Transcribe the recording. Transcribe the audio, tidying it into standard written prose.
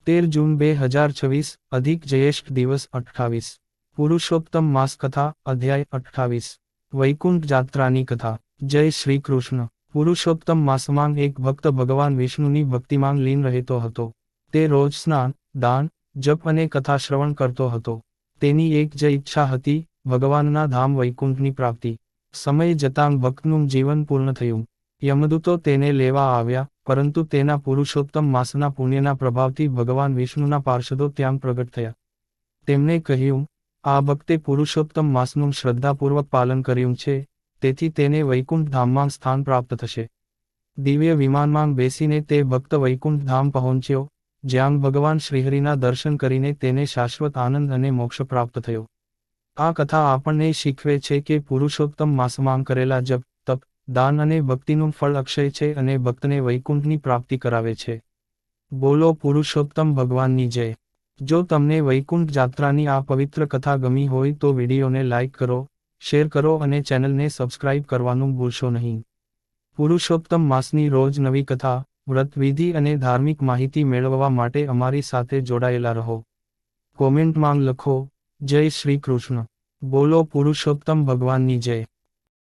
13 જૂન 2026 અધિક જયેષ્ઠ દિવસ 28 પુરુષોત્તમ માસ કથા અધ્યાય 28 વૈકુંઠ જાત્રાની કથા જય શ્રી કૃષ્ણ પુરુષોત્તમ માસમાં એક ભક્ત ભગવાન વિષ્ણુની ભક્તિમાં લીન રહેતો હતો. તે રોજ સ્નાન, દાન, જપ અને કથા શ્રવણ કરતો હતો. તેની એક જ ઈચ્છા હતી, ભગવાનના ધામ વૈકુંઠની પ્રાપ્તિ. સમય જતાં ભક્તનું જીવન પૂર્ણ થયું. યમદૂતો તેને લેવા આવ્યા, પરંતુ તેના પુરુષોત્તમ માસના પુણ્યના પ્રભાવથી ભગવાન વિષ્ણુના પાર્ષદો ત્યાં પ્રગટ થયા. તેમણે કહ્યું, આ ભક્તે પુરુષોત્તમ માસનું શ્રદ્ધાપૂર્વક પાલન કર્યું છે, તેથી તેને વૈકુંઠ ધામમાં સ્થાન પ્રાપ્ત થશે. દિવ્ય વિમાનમાં બેસીને તે ભક્ત વૈકુંઠ ધામ પહોંચ્યો, જ્યાં ભગવાન શ્રીહરિના દર્શન કરીને તેને શાશ્વત આનંદ અને મોક્ષ પ્રાપ્ત થયો. આ કથા આપણને શીખવે છે કે પુરુષોત્તમ માસમાં કરેલા જપ, તપ, દાન અને ભક્તિનું ફળ અક્ષય છે અને ભક્તને વૈકુંઠની પ્રાપ્તિ કરાવે છે. બોલો પુરુષોત્તમ ભગવાનની જય. જો તમને વૈકુંઠ જાત્રાની આ પવિત્ર કથા ગમી હોય તો વિડીયોને લાઇક કરો, શેર કરો અને ચેનલને સબસ્ક્રાઇબ કરવાનું ભૂલશો નહીં. પુરુષોત્તમ માસની રોજ નવી કથા, વ્રતવિધિ અને ધાર્મિક માહિતી મેળવવા માટે અમારી સાથે જોડાયેલા રહો. કોમેન્ટમાં લખો, જય શ્રી કૃષ્ણ. બોલો પુરુષોત્તમ ભગવાનની જય.